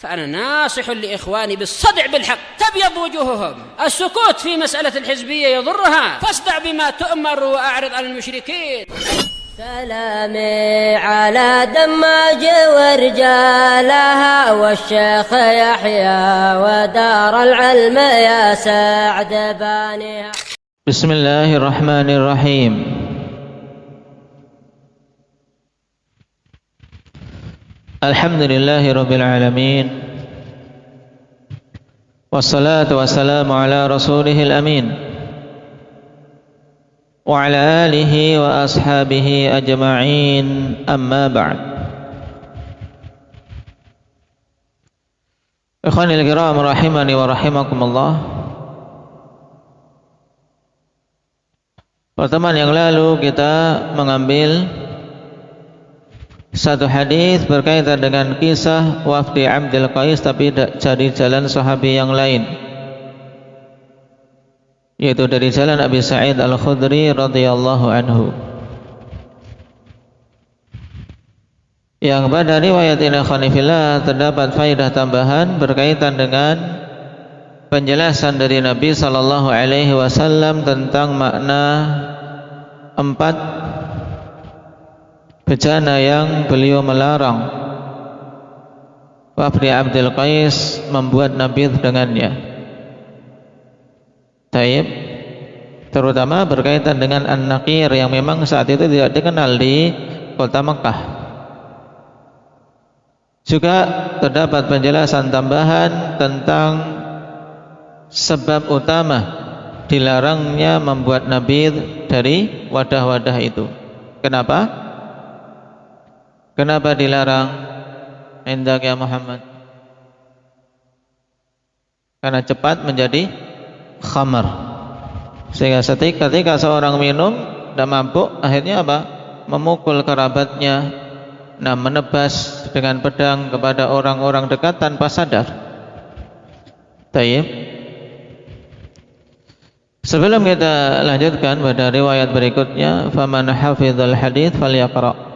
فأنا ناصح لإخواني بالصدع بالحق تبيض وجوههم. السكوت في مسألة الحزبية يضرها، فاصدع بما تؤمر وأعرض عن المشركين. سلامي على دماج ورجالها والشيخ يحيى ودار العلم يا سعد بانيها. بسم الله الرحمن الرحيم. الحمد لله رب العالمين، والصلاة والسلام على رسوله الأمين وعلى آله وأصحابه أجمعين، أما بعد. Ikhwanil kiram rahimani wa rahimakumullah. Pertemuan yang lalu kita mengambil satu hadis berkaitan dengan kisah wafdi Abdul Qais, tapi dari jalan sahabi yang lain, yaitu dari jalan Abi Sa'id Al-Khudri radhiyallahu anhu, yang pada riwayat ini khanifillah terdapat faedah tambahan berkaitan dengan penjelasan dari Nabi sallallahu alaihi wasallam tentang makna 4 bejana yang beliau melarang wafdi Abdul Qais membuat nabidh dengannya. Taib, terutama berkaitan dengan An-Naqir yang memang saat itu tidak dikenal di kota Mekah. Juga terdapat penjelasan tambahan tentang sebab utama dilarangnya membuat nabidh dari wadah-wadah itu. Kenapa dilarang? Indak ya Muhammad. Karena cepat menjadi khamar, sehingga ketika seorang minum tidak mampu, akhirnya apa? Memukul kerabatnya, menebas dengan pedang kepada orang-orang dekat tanpa sadar. Tayyib. Sebelum kita lanjutkan pada riwayat berikutnya, faman hafizal hadits falyaqra.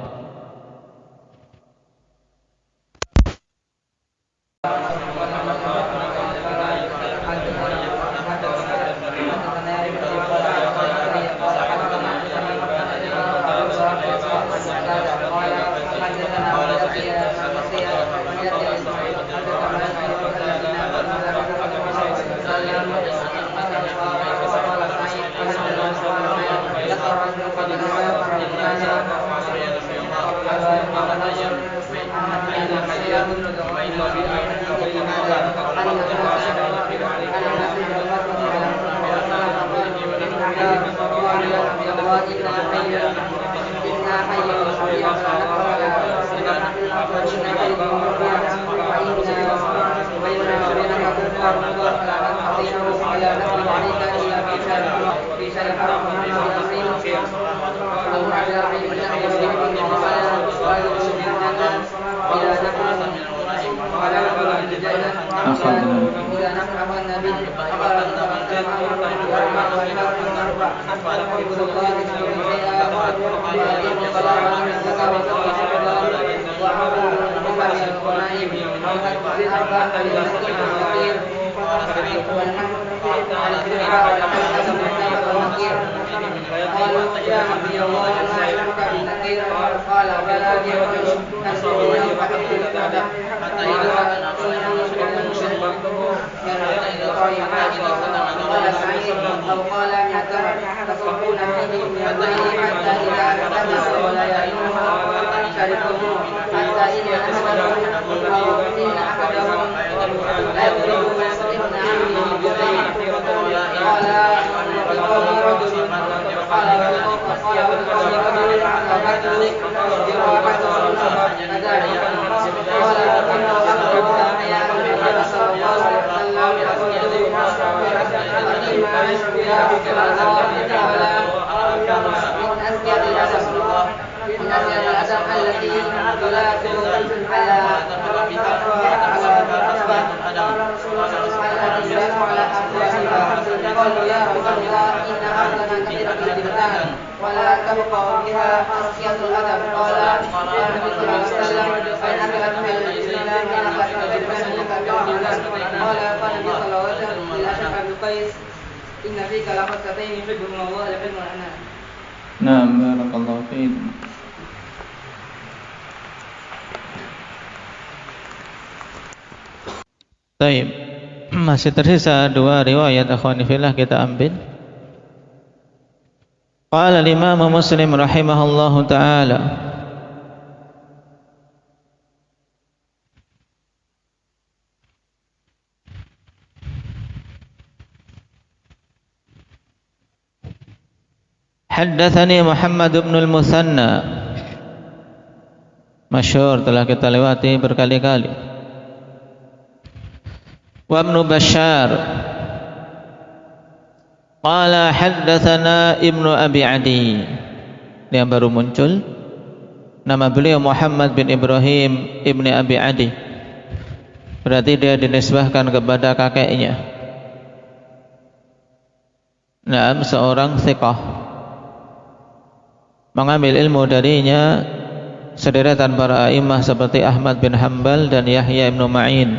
Uwais, inna fika laqattatain yuhibbuna Allah wa yuhibbuna ana. Naam, barakallahu fiik. Baik. Masih tersisa dua riwayat akhwani fillah, kita ambil. Qala al-Imam Muslim rahimahullahu taala, Haddatsani Muhammad bin al-Musanna, masyhur, telah kita lewati berkali-kali. Wa Ibnu Bashar qala haddatsana Ibnu Abi Adi. Ini yang baru muncul. Nama beliau Muhammad bin Ibrahim Ibni Abi Adi. Berarti dia dinisbahkan kepada kakeknya. Naam, seorang thiqah. Mengambil ilmu darinya sederetan para a'imah seperti Ahmad bin Hanbal dan Yahya ibn Ma'in.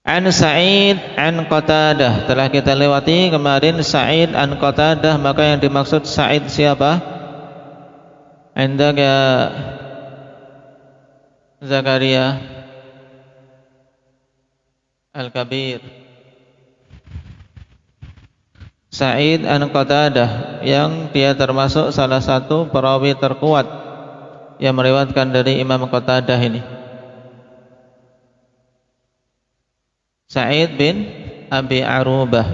An Sa'id an Qatadah, telah kita lewati kemarin Sa'id an Qatadah, maka yang dimaksud Sa'id siapa? Indaka Zakaria Al-Kabir. Sa'id an Qatadah, yang dia termasuk salah satu perawi terkuat yang meriwayatkan dari Imam Qatadah ini. Sa'id bin Abi Arubah.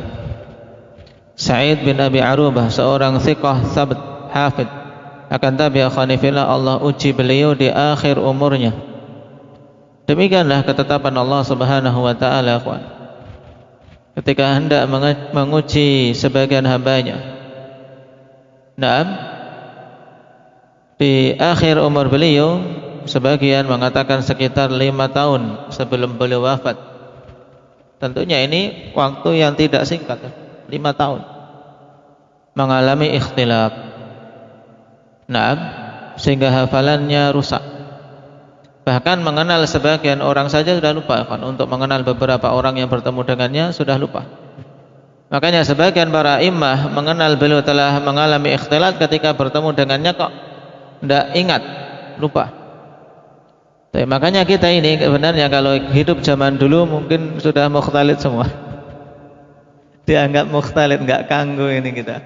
Sa'id bin Abi Arubah seorang thiqah sabt hafid. Akan tapi akhwani fillah, Allah uji beliau di akhir umurnya. Demikianlah ketetapan Allah Subhanahu wa taala, akhwan. Ketika hendak menguji sebagian hambanya. Naam, di akhir umur beliau, sebagian mengatakan sekitar 5 tahun sebelum beliau wafat. Tentunya ini waktu yang tidak singkat, 5 tahun. Mengalami ikhtilaf. Naam, sehingga hafalannya rusak. Bahkan mengenal sebagian orang saja sudah lupa, kan? Untuk mengenal beberapa orang yang bertemu dengannya sudah lupa. Makanya sebagian para imam mengenal beliau telah mengalami ikhtilat, ketika bertemu dengannya kok tidak ingat, lupa. Tapi makanya kita ini sebenarnya kalau hidup zaman dulu mungkin sudah mukhtalit semua. Dianggap mukhtalit, nggak kanggu ini kita.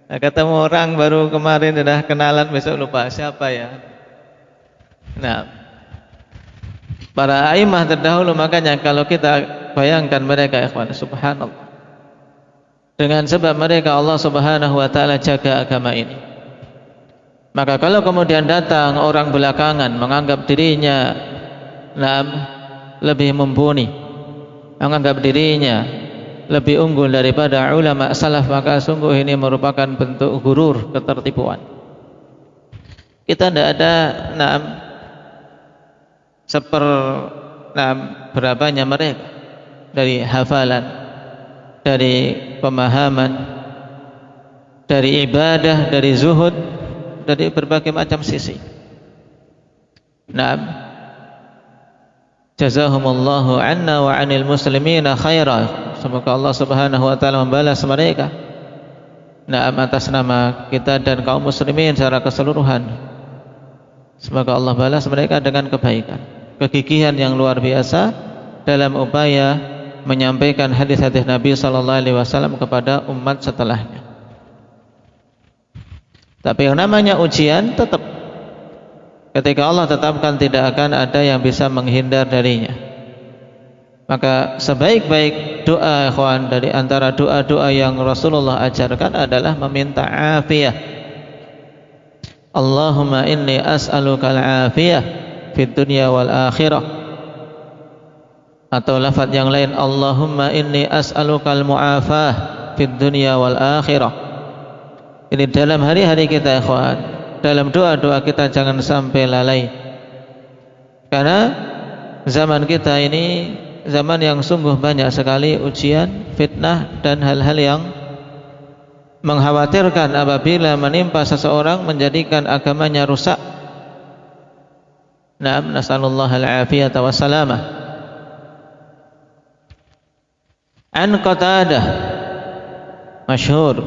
Nah, ketemu orang baru kemarin sudah kenalan, besok lupa siapa ya. Nah, para a'imah terdahulu, makanya kalau kita bayangkan mereka, ikhwan, subhanallah, dengan sebab mereka Allah Subhanahu wa taala jaga agama ini. Maka kalau kemudian datang orang belakangan menganggap dirinya lebih mumpuni, menganggap dirinya lebih unggul daripada ulama salaf, maka sungguh ini merupakan bentuk gurur, ketertipuan. Kita tidak ada berapanya mereka dari hafalan, dari pemahaman, dari ibadah, dari zuhud, dari berbagai macam sisi. Naam, jazahumullahu anna wa anil muslimina khaira. Semoga Allah Subhanahu wa taala membalas mereka, naam, atas nama kita dan kaum muslimin secara keseluruhan. Semoga Allah balas mereka dengan kebaikan, kegigihan yang luar biasa dalam upaya menyampaikan hadis-hadis Nabi sallallahu alaihi wasallam kepada umat setelahnya. Tapi yang namanya ujian tetap, ketika Allah tetapkan tidak akan ada yang bisa menghindar darinya. Maka sebaik-baik doa, ikhwan, dari antara doa-doa yang Rasulullah ajarkan adalah meminta afiyah. Allahumma inni as'aluka al-afiyah fid dunya wal akhirah. Atau lafaz yang lain, Allahumma inni as'aluka al-mu'afah fid dunya wal akhirah. Ini dalam hari-hari kita, ikhwan, dalam doa-doa kita jangan sampai lalai. Karena zaman kita ini zaman yang sungguh banyak sekali ujian, fitnah, dan hal-hal yang mengkhawatirkan apabila menimpa seseorang menjadikan agamanya rusak, Naam, nasallallahu al-afiyata wassalamah. An Qatadah, masyhur,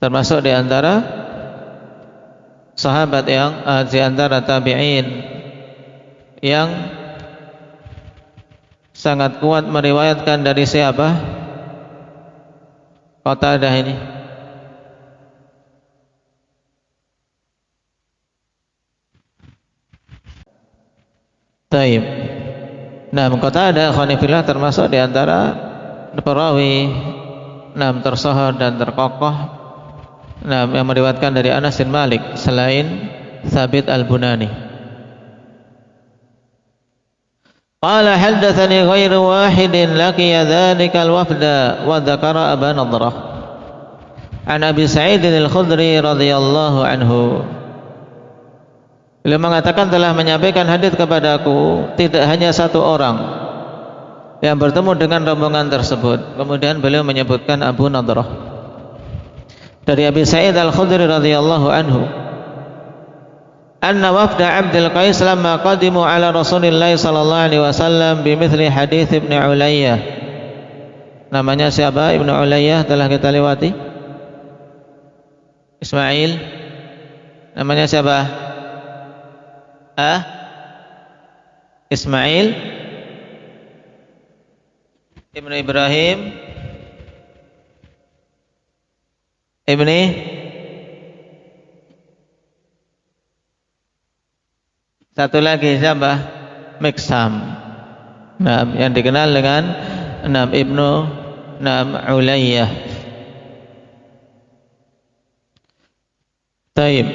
termasuk di antara sahabat yang di antara tabi'in yang sangat kuat meriwayatkan dari siapa? Qatadah ini. Taib. Nah, Qatadah khonifillah termasuk di antara perawi tersohor dan terkokoh yang meriwayatkan dari Anas bin Malik selain Thabit al-Bunani. Qala haddatsani ghairu wahidin laqiya dzalikal wafda wa dzakara Aba Nadrah an Abi Sa'id al-Khudri radhiyallahu anhu. Beliau mengatakan telah menyampaikan hadits kepadaku tidak hanya satu orang yang bertemu dengan rombongan tersebut. Kemudian beliau menyebutkan Abu Nadrah dari Abi Sa'id al-Khudri radhiyallahu anhu, anna wafda Abdul Qais lamma qadimu ala Rasulillah sallallahu alaihi wasallam bimithli hadits Ibnu Ulayyah. Namanya siapa? Ibnu Ulayyah telah kita lewati. Ismail. Namanya siapa? Ismail Ibnu Ibrahim Ibni satu lagi siapa? Miksam. Yang dikenal dengan Ibnu Ulayyah. Taib.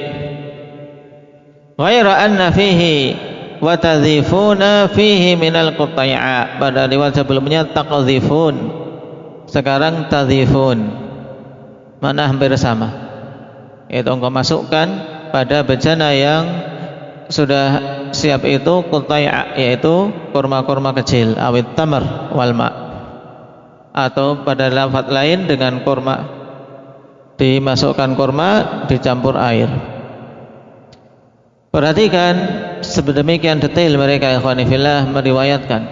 Ghaira anna fihi wa tadhifuna fihi minal qutai'a. Pada riwayat sebelumnya taqdhifun, sekarang tadhifun, mana hampir sama, yaitu engkau masukkan pada bejana yang sudah siap itu qutai'a, yaitu kurma-kurma kecil, awit tamar wal ma', atau pada lafaz lain dengan kurma, dimasukkan kurma dicampur air. Perhatikan sedemikian detail mereka ikhwani fillah meriwayatkan.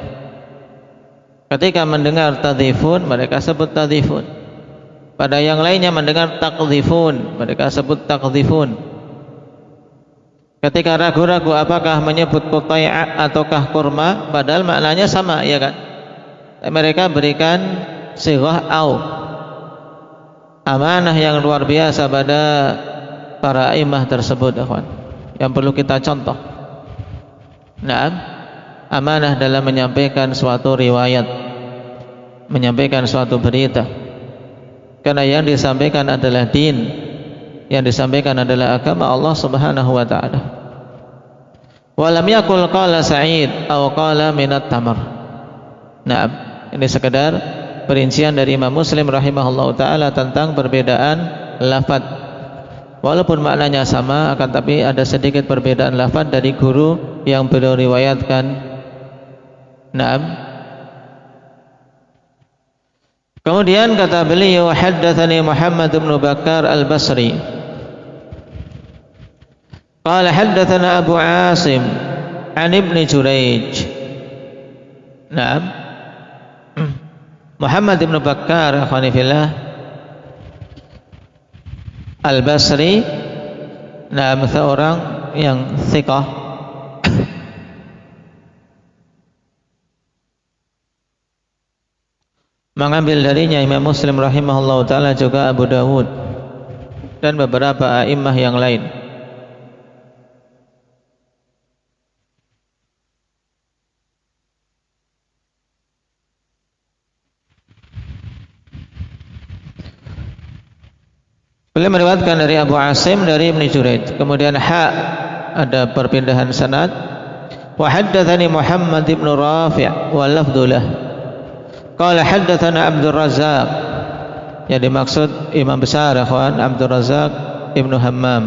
Ketika mendengar tadhifun, mereka sebut tadhifun. Pada yang lainnya mendengar taqdhifun, mereka sebut taqdhifun. Ketika ragu-ragu apakah menyebut qutai'a ataukah kurma, padahal maknanya sama, ya kan? Mereka berikan sighah au. Amanah yang luar biasa pada para imam tersebut, ikhwan, yang perlu kita contoh. Amanah dalam menyampaikan suatu riwayat, menyampaikan suatu berita. Karena yang disampaikan adalah din, yang disampaikan adalah agama Allah Subhanahu wa taala. Wa lam yaqul qala Sa'id aw qala minat tamar. Ini sekedar perincian dari Imam Muslim rahimahullahu taala tentang perbedaan lafaz. Walaupun maknanya sama, akan tapi ada sedikit perbedaan lafaz dari guru yang beliau riwayatkan. Kemudian kata beliau, haddatsani Muhammad bin Bakar al-Basri. Qala haddatsana Abu Asim an Ibnu Jurayj. Muhammad bin Bakar akhwani fillah Al-Basri, seorang yang thiqah, mengambil darinya Imam Muslim rahimahullah ta'ala, juga Abu Dawud dan beberapa a'immah yang lain. Beliau meriwayatkan dari Abu Asim dari Ibnu Jurayj. Kemudian ada perpindahan sanad. Wa haddatsani Muhammad ibn Rafi' wa lafdzulah. Qala haddatsana Abdul Razzaq. Yang dimaksud imam besar ikhwan, Abdul Razzaq Ibnu Hammam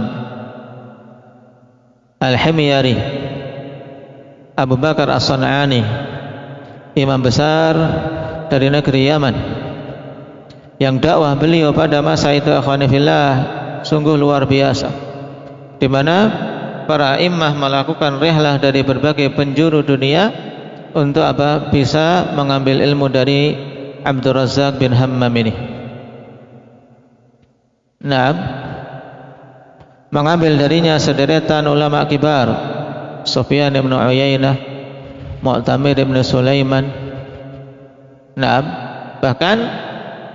Al-Himyari, Abu Bakar As-San'ani, imam besar dari negeri Yaman, yang dakwah beliau pada masa itu akhwani fillah sungguh luar biasa, di mana para imam melakukan rihlah dari berbagai penjuru dunia untuk apa? Bisa mengambil ilmu dari Abdul Razzaq bin Hammam ini. Nah, mengambil darinya sederetan ulama kibar, Sufyan bin Uyainah, Mu'tamir bin Sulaiman. Nah, bahkan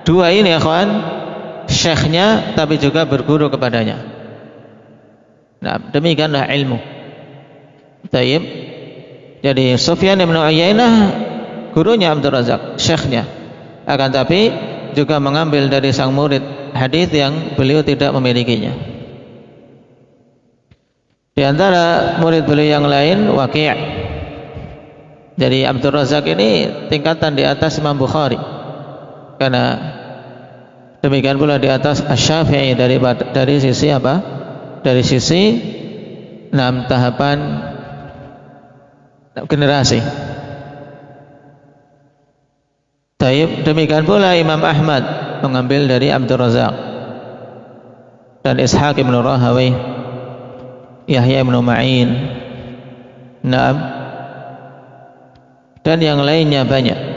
dua ini ikhwan syekhnya tapi juga berguru kepadanya. Nah, demikianlah ilmu. Taib. Jadi Sufyan bin Uyainah gurunya Abdul Razzaq, syekhnya. Akan tapi juga mengambil dari sang murid hadis yang beliau tidak memilikinya. Di antara murid beliau yang lain Waqi'. Jadi Abdul Razzaq ini tingkatan di atas Imam Bukhari. Karena demikian pula di atas Asy-Syafi'i dari sisi apa? Dari sisi 6 tahapan generasi. Taib. Demikian pula Imam Ahmad mengambil dari Abdul Razzaq dan Ishaq bin Rahawayh, Yahya bin Ma'in, Naam, dan yang lainnya banyak.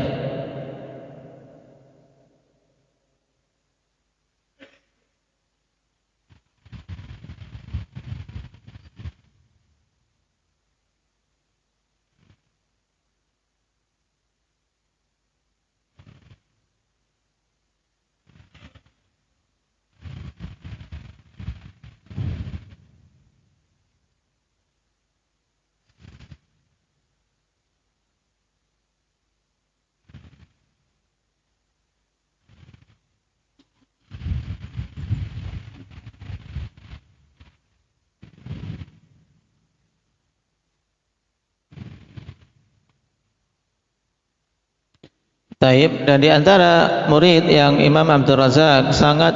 Taib. Dan di antara murid yang Imam Abdul Razzaq sangat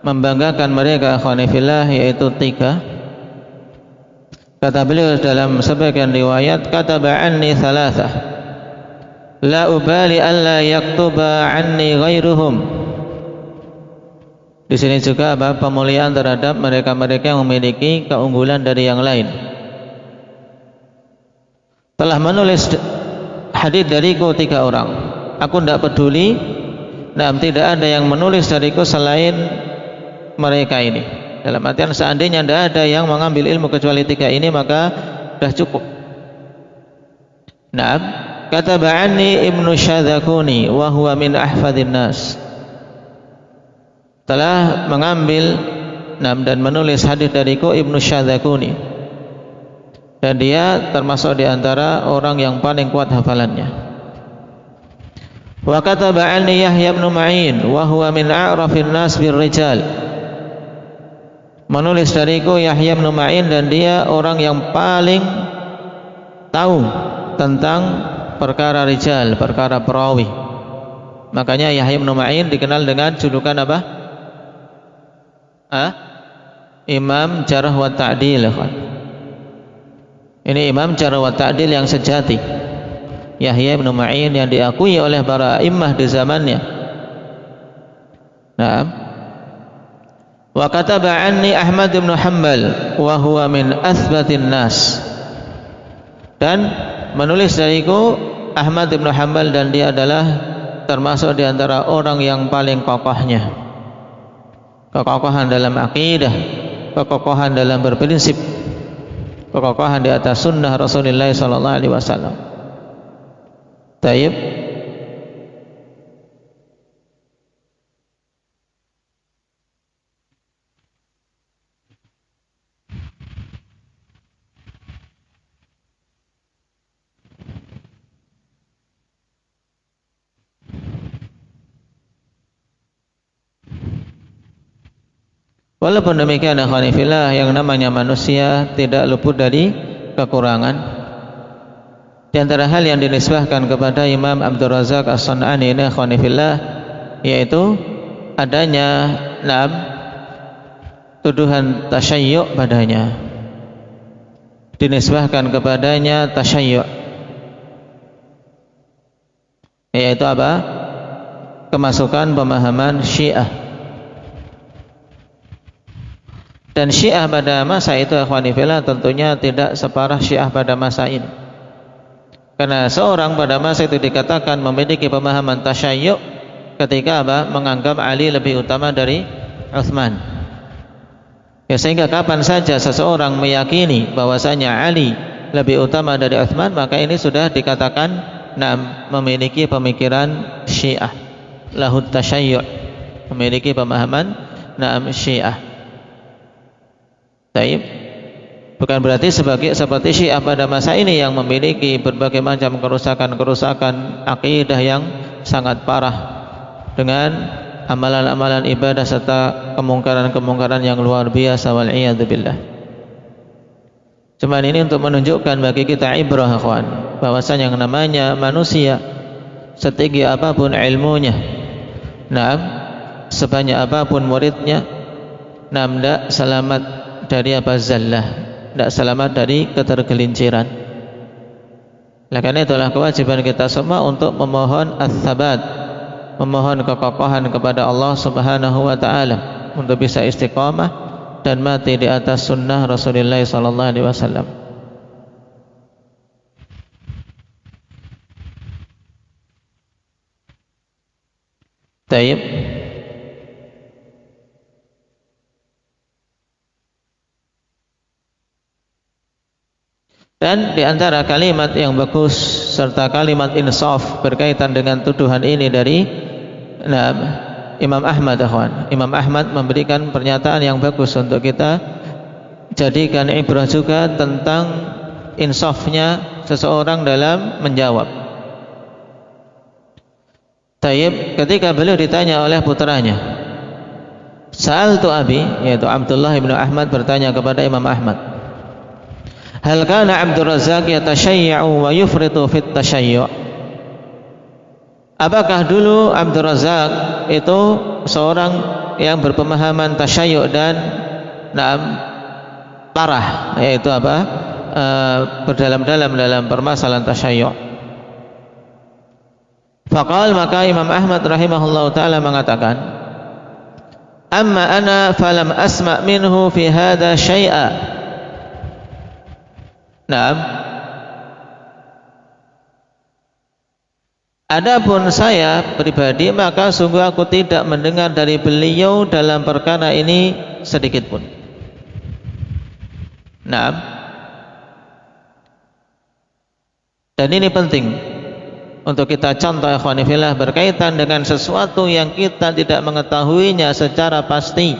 membanggakan mereka khonifillah yaitu 3. Kata beliau dalam sebagian riwayat, kataba anni thalathah la ubali alla yaktuba anni ghairuhum. Di sini juga apa? Pemuliaan terhadap mereka-mereka yang memiliki keunggulan dari yang lain. Telah menulis hadis dariku 3 orang. Aku tidak peduli, dan tidak ada yang menulis dariku selain mereka ini. Dalam artian seandainya tidak ada yang mengambil ilmu kecuali 3 ini, maka sudah cukup. Nah, kata ba'ani Ibnu Syadzakuni wa huwa min ahfadhin nas. Telah mengambil dan menulis hadis dariku Ibnu Syadzakuni, dan dia termasuk di antara orang yang paling kuat hafalannya. Wa kataba anni Yahya bin Ma'in wa huwa min a'rafin nas bir rijal. Menulis dariku Yahya bin Ma'in, dan dia orang yang paling tahu tentang perkara rijal, perkara perawi. Makanya Yahya bin Ma'in dikenal dengan julukan apa? Imam Jarh wa Ta'dil. Ini Imam Jarh wa Ta'dil yang sejati. Yahya bin Ma'in yang diakui oleh para imam di zamannya. Naam. Wa kataba anni Ahmad bin Hanbal wa huwa min athbatin nas. Dan menulis dariku Ahmad bin Hanbal, dan dia adalah termasuk di antara orang yang paling kokohnya. Kekokohan dalam akidah, kekokohan dalam berprinsip, kekokohan di atas sunnah Rasulullah sallallahu alaihi wasallam. Taib. Walaupun demikian, akhwanifillah, yang namanya manusia tidak luput dari kekurangan. Di antara hal yang dinisbahkan kepada Imam Abdul Razzaq As-San'ani ini, akhwanifillah, yaitu adanya tuduhan tasyayyu' padanya. Dinisbahkan kepadanya tasyayyu', yaitu apa? Kemasukan pemahaman Syiah. Dan Syiah pada masa itu ikhwani fillah tentunya tidak separah Syiah pada masa ini. Karena seorang pada masa itu dikatakan memiliki pemahaman tasyayyu' ketika menganggap Ali lebih utama dari Utsman. Ya, sehingga kapan saja seseorang meyakini bahwasanya Ali lebih utama dari Utsman, maka ini sudah dikatakan memiliki pemikiran Syiah, lahut tasyayyu', memiliki pemahaman Syiah. Taib. Bukan berarti seperti Syiah pada masa ini yang memiliki berbagai macam kerusakan akidah yang sangat parah dengan amalan-amalan ibadah serta kemungkaran-kemungkaran yang luar biasa, wal iyad billah. Cuman ini untuk menunjukkan bagi kita ibrah, kawan, bahwasanya yang namanya manusia setinggi apapun ilmunya, sebanyak apapun muridnya, tidak selamat dari zallah, tidak selamat dari ketergelinciran. Karena itulah kewajiban kita semua untuk memohon ats-tsabat, memohon kekokohan kepada Allah Subhanahu wa taala untuk bisa istiqamah dan mati di atas sunnah Rasulullah sallallahu alaihi wasallam. Taib. Dan di antara kalimat yang bagus serta kalimat insaf berkaitan dengan tuduhan ini dari Imam Ahmad, Imam Ahmad memberikan pernyataan yang bagus untuk kita jadikan ibrah juga tentang insafnya seseorang dalam menjawab. Taib, ketika beliau ditanya oleh putranya, Sa'altu Abi, yaitu Abdullah bin Ahmad bertanya kepada Imam Ahmad, hal kana Abdur Razzaq yatashayyu wa yufritu fit tashayyu'? Apakah dulu Abdur Razzaq itu seorang yang berpemahaman tasyayyu' dan parah, yaitu berdalam-dalam dalam permasalahan tasyayyu'? Faqal, maka Imam Ahmad rahimahullahu taala mengatakan, amma ana falam asma' minhu fi hadha syai'a. Adapun saya pribadi, maka sungguh aku tidak mendengar dari beliau dalam perkara ini sedikit pun. Dan ini penting untuk kita contoh, ikhwani fillah, berkaitan dengan sesuatu yang kita tidak mengetahuinya secara pasti.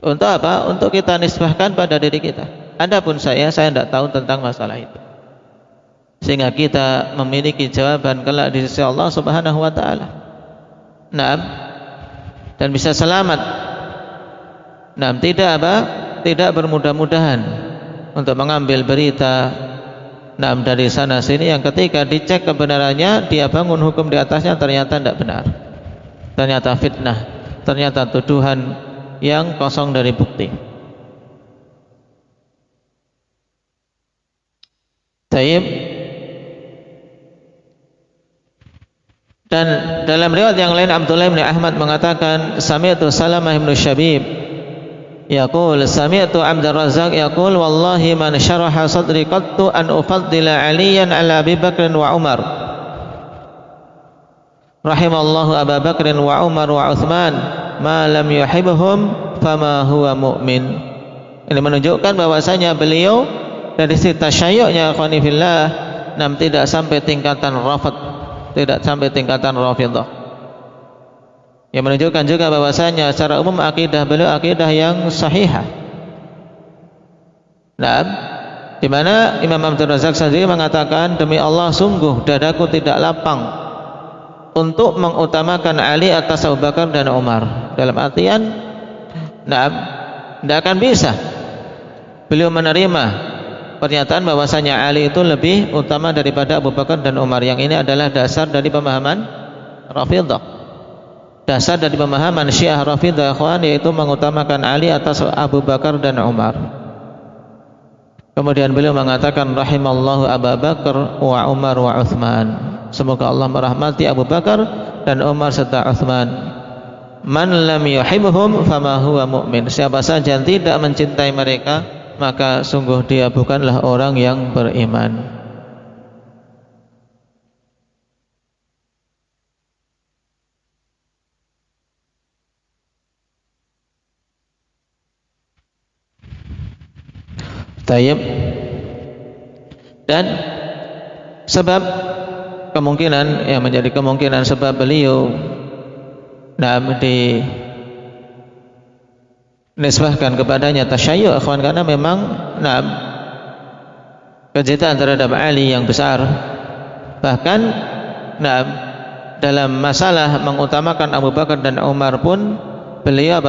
Untuk apa? Untuk kita nisbahkan pada diri kita. Adapun saya tidak tahu tentang masalah itu, sehingga kita memiliki jawaban kelak di sisi Allah Subhanahu wa taala. Dan bisa selamat. Tidak bermudah-mudahan untuk mengambil berita dari sana sini yang ketika dicek kebenarannya, dia bangun hukum di atasnya, ternyata tidak benar, ternyata fitnah, ternyata tuduhan yang kosong dari bukti. Taib. Dan dalam riwayat yang lain Abdullah bin Ahmad mengatakan, sami'tu Salamah bin Syabib yaqul sami'tu Abdur Razzaq yaqul wallahi man syaraha sadri qattu an ufaddila Aliyan ala Abi Bakr wa Umar rahimallahu Abu Bakr wa Umar wa Utsman ma lam yuhibbuhum fama huwa mu'min. Ini menunjukkan bahwasanya beliau dari sisi tasyayyu'nya, ikhwani fillah, tidak sampai tingkatan rafad, tidak sampai tingkatan rafidhah. Yang menunjukkan juga bahwasanya secara umum akidah beliau akidah yang sahihah. Di mana Imam Abdur Razzaq sendiri mengatakan, demi Allah sungguh dadaku tidak lapang untuk mengutamakan Ali atas Abu Bakar dan Umar. Dalam artian, tidak akan bisa beliau menerima pernyataan bahwasanya Ali itu lebih utama daripada Abu Bakar dan Umar. Yang ini adalah dasar dari pemahaman Rafidhah, dasar dari pemahaman Syiah Rafidhah, yaitu mengutamakan Ali atas Abu Bakar dan Umar. Kemudian beliau mengatakan, rahimallahu Abu Bakar wa Umar wa Utsman, semoga Allah merahmati Abu Bakar dan Umar serta Utsman. man lam yuhibhum fama huwa mu'min. Siapa saja yang tidak mencintai mereka, maka sungguh dia bukanlah orang yang beriman. Tayyib. Dan sebab kemungkinan yang menjadi kemungkinan sebab beliau dinisbahkan kepadanya tasyayyu' akhwan, karena memang kecintaan terhadap Ali yang besar. Bahkan dalam masalah mengutamakan Abu Bakar dan Umar pun beliau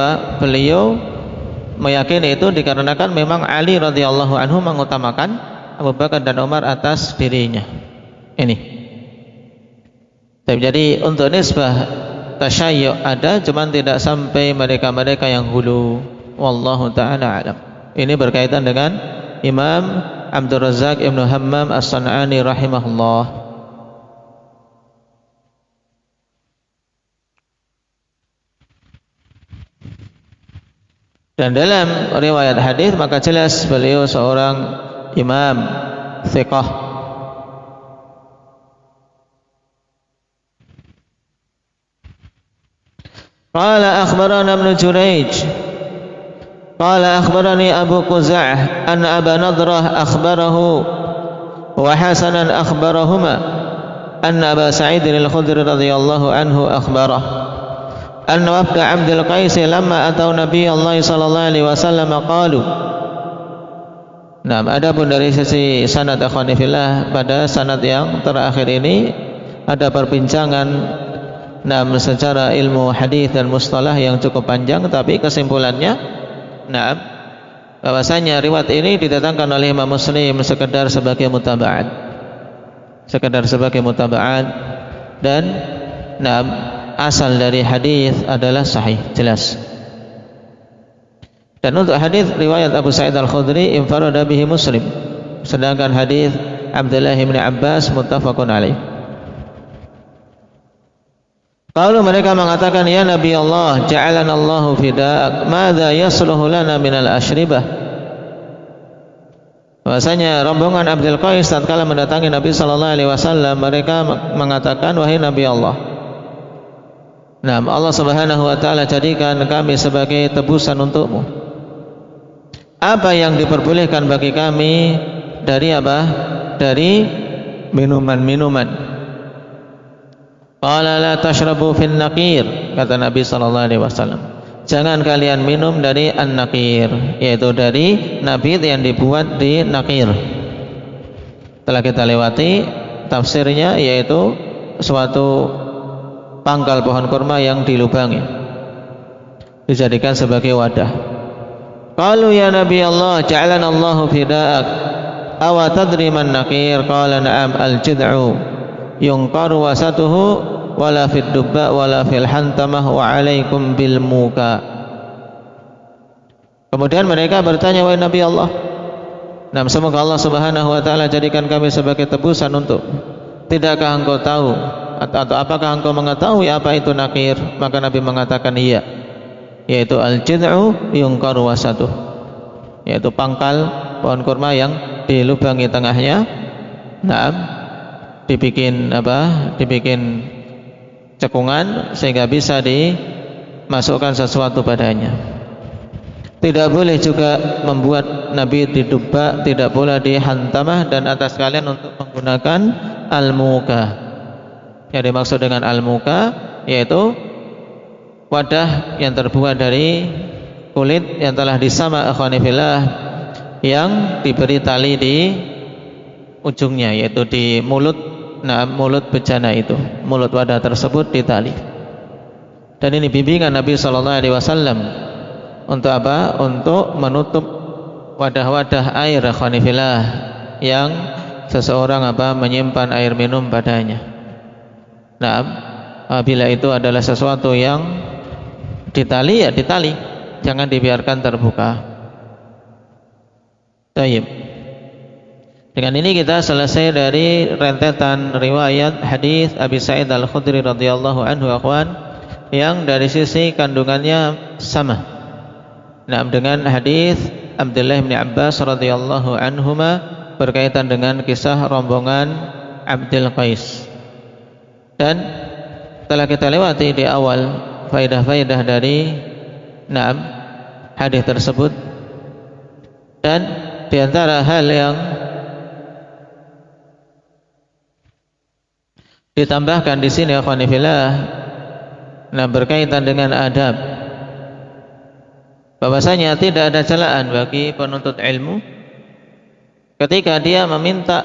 meyakini itu dikarenakan memang Ali radhiyallahu anhu mengutamakan Abu Bakar dan Umar atas dirinya. Ini. Jadi untuk nisbah tasyayyu' ada, cuman tidak sampai mereka-mereka yang hulu. Wallahu ta'ala alam. Ini berkaitan dengan Imam Abdul Razzaq Ibnu Hammam As-San'ani rahimahullah. Dan dalam riwayat hadis maka jelas beliau seorang imam thiqah. Qala akhbarana Ibnu Jurayj qala akhbarani Abu Quza'ah anna Aba Nadrah akhbarahu wa Hasanan akhbarahuma anna Aba Sa'id al-Khudri radhiyallahu anhu akhbarahu anna wafda Abdul Qais lamma atau Nabi Allah sallallahu alaihi wasallam qalu. Adapun dari sisi sanad akhwani fillah, pada sanad yang terakhir ini ada perbincangan secara ilmu hadis dan mustalah yang cukup panjang, tapi kesimpulannya bahwasanya riwayat ini didatangkan oleh Imam Muslim sekedar sebagai mutaba'at. Dan asal dari hadis adalah sahih, jelas. Dan untuk hadis riwayat Abu Sa'id Al-Khudri infarada bihi Muslim, sedangkan hadis Abdullah bin Abbas muttafaqun alaih. Kalau mereka mengatakan, ya Nabi Allah, ja'alana Allahu fida'ak, madza yasluhu lana minal asyribah. Bahasanya rombongan Abdul Qais tatkala mendatangi Nabi sallallahu alaihi wasallam, mereka mengatakan, wahai Nabi Allah, Allah Subhanahu wa taala jadikan kami sebagai tebusan untukmu. Apa yang diperbolehkan bagi kami dari apa? Dari minuman-minuman. Qala la tashrabu fin naqir, kata Nabi sallallahu alaihi wasallam. Jangan kalian minum dari an-naqir, yaitu dari nabit yang dibuat di naqir. Telah kita lewati tafsirnya, yaitu suatu pangkal pohon kurma yang dilubangi, dijadikan sebagai wadah. Qalu ya Nabi Allah, ja'alana Allahu fida'ak, awa tadri man naqir? Qala na'am, al-jid'u yunqaru wasatuhu wala fid dubba wala fil hantamah wa alaikum bil muka. Kemudian mereka bertanya, wahai Nabi Allah, semoga Allah Subhanahu wa taala jadikan kami sebagai tebusan untuk. Tidakkah engkau tahu atau apakah engkau mengetahui apa itu naqir? Maka Nabi mengatakan iya, yaitu al-jid'u yunqaru wasatuh, yaitu pangkal pohon kurma yang dilubangi tengahnya, dibikin cekungan sehingga bisa dimasukkan sesuatu padanya. Tidak boleh juga membuat nabi di dubba, tidak boleh di hantamah, dan atas kalian untuk menggunakan al-muka. Yang dimaksud dengan al-muka yaitu wadah yang terbuat dari kulit yang telah disama akhwani fillah, yang diberi tali di ujungnya, yaitu di mulut bejana itu, mulut wadah tersebut ditali. Dan ini bimbingan Nabi sallallahu alaihi wasallam untuk apa? Untuk menutup wadah-wadah air akhwani fillah yang seseorang menyimpan air minum padanya. Bila itu adalah sesuatu yang ditali, ya ditali, jangan dibiarkan terbuka. Baik. Dengan ini kita selesai dari rentetan riwayat hadis Abi Sa'id Al-Khudri radhiyallahu anhu, akhwan, yang dari sisi kandungannya sama. Nah, dengan hadis Abdullah bin Abbas radhiyallahu anhuma berkaitan dengan kisah rombongan Abdul Qais. Dan telah kita lewati di awal faedah-faedah dari hadis tersebut. Dan di antara hal yang ditambahkan di sini akhwani fillah, berkaitan dengan adab, bahwasanya tidak ada celaan bagi penuntut ilmu ketika dia meminta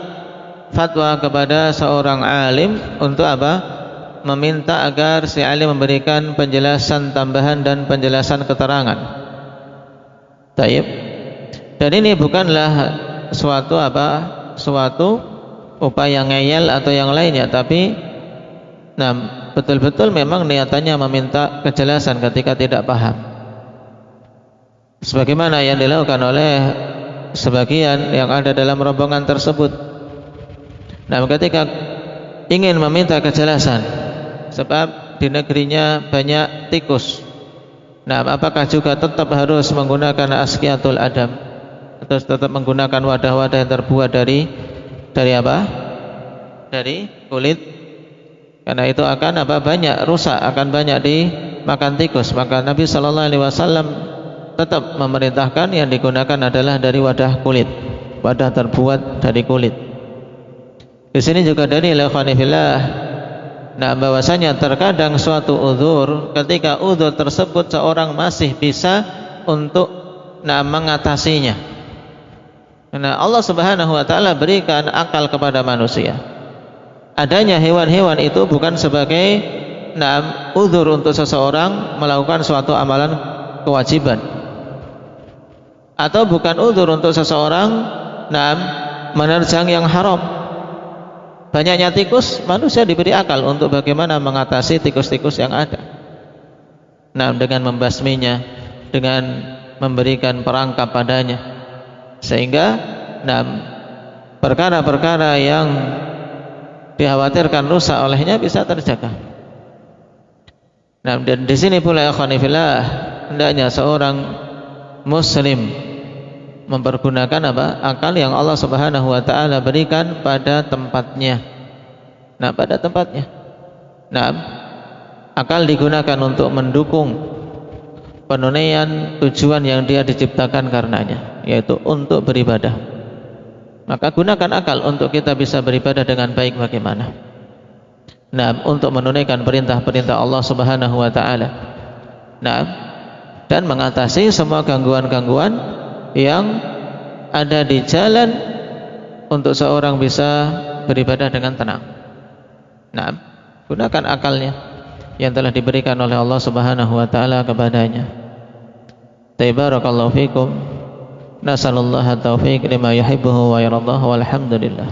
fatwa kepada seorang alim untuk apa? Meminta agar si alim memberikan penjelasan tambahan dan penjelasan keterangan. Taib. Dan ini bukanlah suatu upaya ngeyel atau yang lainnya, tapi betul-betul memang niatannya meminta kejelasan ketika tidak paham, sebagaimana yang dilakukan oleh sebagian yang ada dalam rombongan tersebut. Ketika ingin meminta kejelasan sebab di negerinya banyak tikus, apakah juga tetap harus menggunakan asqiyatul adam, atau tetap menggunakan wadah-wadah yang terbuat dari apa? Dari kulit? Karena itu akan banyak rusak, akan banyak dimakan tikus. Maka Nabi sallallahu alaihi wasallam tetap memerintahkan yang digunakan adalah dari wadah kulit, wadah terbuat dari kulit. Di sini juga dari ikhwani fillah, bahwasanya terkadang suatu uzur, ketika uzur tersebut seorang masih bisa untuk mengatasinya. Karena Allah Subhanahu wa taala berikan akal kepada manusia. Adanya hewan-hewan itu bukan sebagai uzur untuk seseorang melakukan suatu amalan kewajiban, atau bukan uzur untuk seseorang menerjang yang haram. Banyaknya tikus, manusia diberi akal untuk bagaimana mengatasi tikus-tikus yang ada. Dengan membasminya, dengan memberikan perangkap padanya, sehingga perkara-perkara yang dikhawatirkan rusak olehnya bisa terjaga. Dan di sini pula ya ikhwani fillah, hendaknya seorang muslim mempergunakan akal yang Allah Subhanahu wa taala berikan pada tempatnya. Pada tempatnya. Akal digunakan untuk mendukung penunaian tujuan yang dia diciptakan karenanya, yaitu untuk beribadah. Maka gunakan akal untuk kita bisa beribadah dengan baik bagaimana? Untuk menunaikan perintah-perintah Allah Subhanahu wa taala. Dan mengatasi semua gangguan-gangguan yang ada di jalan untuk seorang bisa beribadah dengan tenang. Gunakan akalnya yang telah diberikan oleh Allah Subhanahu wa taala kepadanya. Barakallahu fikum. Nasallallahu taufiq lima yuhibbuhu wa yardah, walhamdulillah.